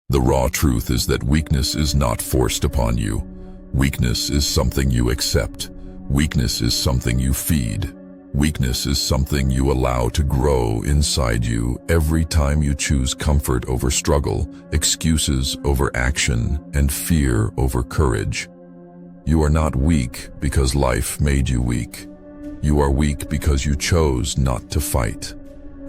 The raw truth is that weakness is not forced upon you. Weakness is something you accept. Weakness is something you feed. Weakness is something you allow to grow inside you every time you choose comfort over struggle, excuses over action, and fear over courage. You are not weak because life made you weak. You are weak because you chose not to fight.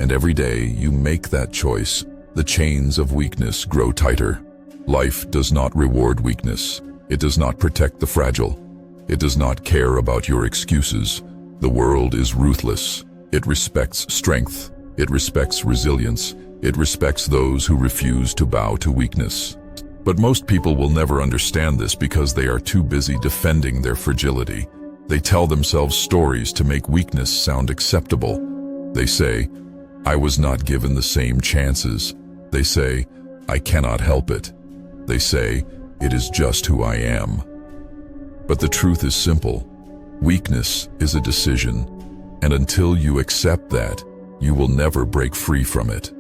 And every day you make that choice, the chains of weakness grow tighter. Life does not reward weakness. It does not protect the fragile. It does not care about your excuses. The world is ruthless. It respects strength. It respects resilience. It respects those who refuse to bow to weakness. But most people will never understand this because they are too busy defending their fragility. They tell themselves stories to make weakness sound acceptable. They say, "I was not given the same chances." They say, "I cannot help it." They say, "It is just who I am." But the truth is simple. Weakness is a decision, and until you accept that, you will never break free from it.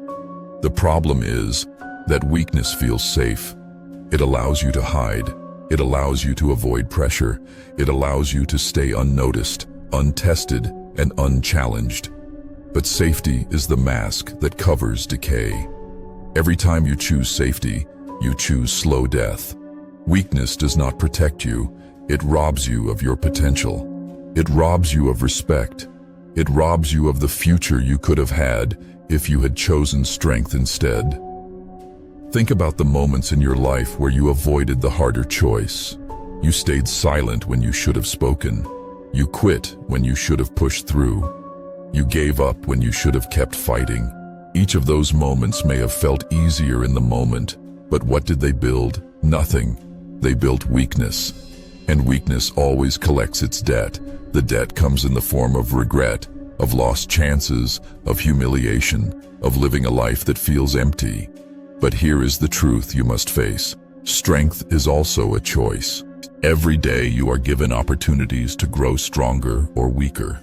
The problem is that weakness feels safe. It allows you to hide. It allows you to avoid pressure. It allows you to stay unnoticed, untested, and unchallenged. But safety is the mask that covers decay. Every time you choose safety, you choose slow death. Weakness does not protect you. It robs you of your potential. It robs you of respect. It robs you of the future you could have had if you had chosen strength instead. Think about the moments in your life where you avoided the harder choice. You stayed silent when you should have spoken. You quit when you should have pushed through. You gave up when you should have kept fighting. Each of those moments may have felt easier in the moment, but what did they build? Nothing. They built weakness. And weakness always collects its debt. The debt comes in the form of regret, of lost chances, of humiliation, of living a life that feels empty. But here is the truth you must face. Strength is also a choice. Every day you are given opportunities to grow stronger or weaker.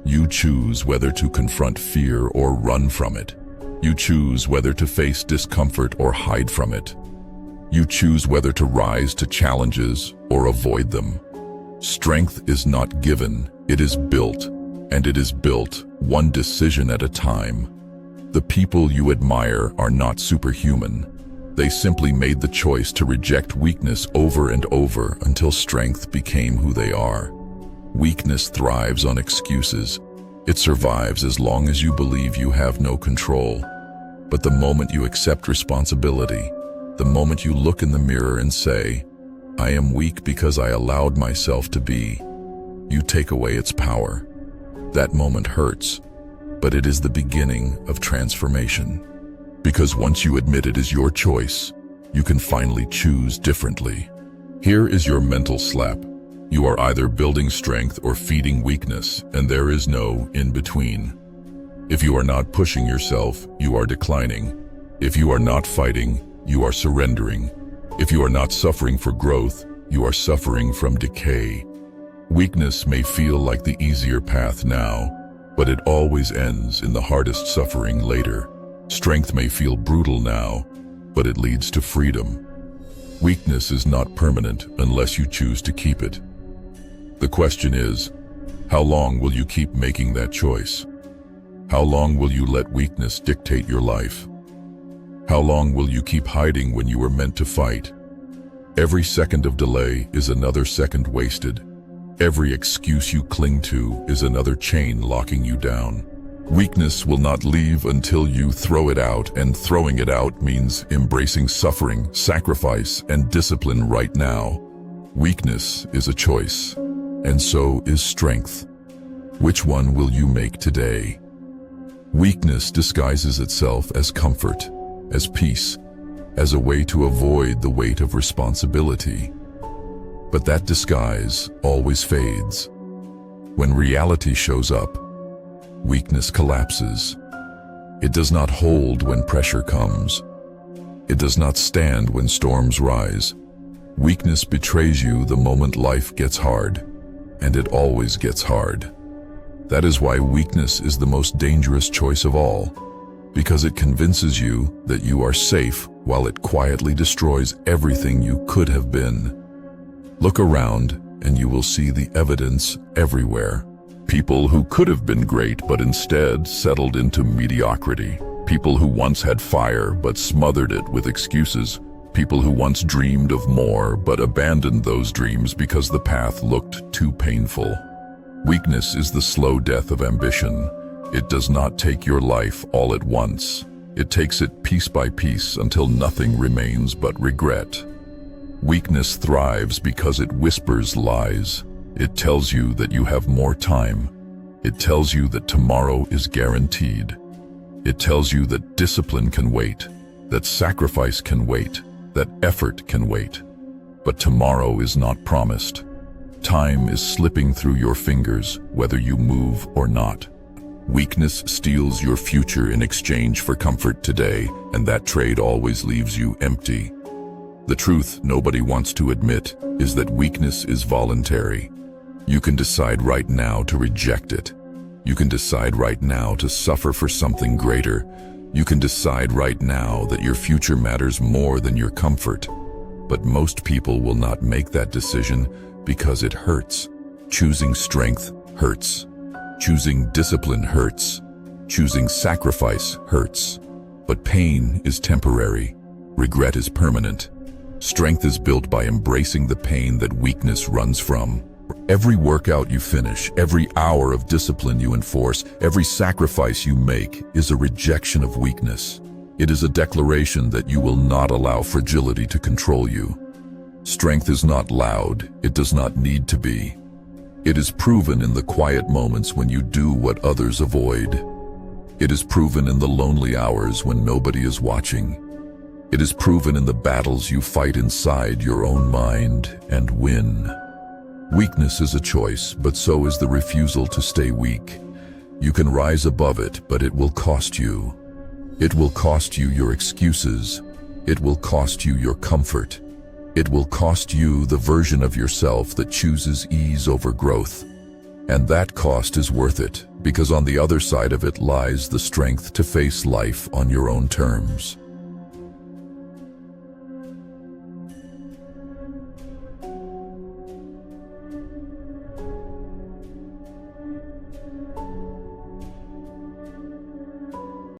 You choose whether to confront fear or run from it. You choose whether to face discomfort or hide from it. You choose whether to rise to challenges or avoid them. Strength is not given, it is built, and it is built one decision at a time. The people you admire are not superhuman. They simply made the choice to reject weakness over and over until strength became who they are. Weakness thrives on excuses. It survives as long as you believe you have no control. But the moment you accept responsibility, the moment you look in the mirror and say, "I am weak because I allowed myself to be," you take away its power. That moment hurts, but it is the beginning of transformation. Because once you admit it is your choice, you can finally choose differently. Here is your mental slap. You are either building strength or feeding weakness, and there is no in between. If you are not pushing yourself, you are declining. If you are not fighting, you are surrendering. If you are not suffering for growth, you are suffering from decay. Weakness may feel like the easier path now, but it always ends in the hardest suffering later. Strength may feel brutal now, but it leads to freedom. Weakness is not permanent unless you choose to keep it. The question is, how long will you keep making that choice? How long will you let weakness dictate your life? How long will you keep hiding when you were meant to fight? Every second of delay is another second wasted. Every excuse you cling to is another chain locking you down. Weakness will not leave until you throw it out, and throwing it out means embracing suffering, sacrifice, and discipline right now. Weakness is a choice, and so is strength. Which one will you make today? Weakness disguises itself as comfort, as peace, as a way to avoid the weight of responsibility. But that disguise always fades. When reality shows up, weakness collapses. It does not hold when pressure comes. It does not stand when storms rise. Weakness betrays you the moment life gets hard, and it always gets hard. That is why weakness is the most dangerous choice of all. because it convinces you that you are safe while it quietly destroys everything you could have been. Look around and you will see the evidence everywhere. People who could have been great but instead settled into mediocrity. People who once had fire but smothered it with excuses. People who once dreamed of more but abandoned those dreams because the path looked too painful. Weakness is the slow death of ambition. It does not take your life all at once. It takes it piece by piece until nothing remains but regret. Weakness thrives because it whispers lies. It tells you that you have more time. It tells you that tomorrow is guaranteed. It tells you that discipline can wait, that sacrifice can wait, that effort can wait. But tomorrow is not promised. Time is slipping through your fingers, whether you move or not. Weakness steals your future in exchange for comfort today, and that trade always leaves you empty. The truth nobody wants to admit is that weakness is voluntary. You can decide right now to reject it. You can decide right now to suffer for something greater. You can decide right now that your future matters more than your comfort. But most people will not make that decision because it hurts. Choosing strength hurts. Choosing discipline hurts. Choosing sacrifice hurts. But pain is temporary. Regret is permanent. Strength is built by embracing the pain that weakness runs from. Every workout you finish, every hour of discipline you enforce, every sacrifice you make is a rejection of weakness. It is a declaration that you will not allow fragility to control you. Strength is not loud. It does not need to be. It is proven in the quiet moments when you do what others avoid. It is proven in the lonely hours when nobody is watching. It is proven in the battles you fight inside your own mind and win. Weakness is a choice, but so is the refusal to stay weak. You can rise above it, but it will cost you. It will cost you your excuses. It will cost you your comfort. It will cost you the version of yourself that chooses ease over growth. And that cost is worth it, because on the other side of it lies the strength to face life on your own terms.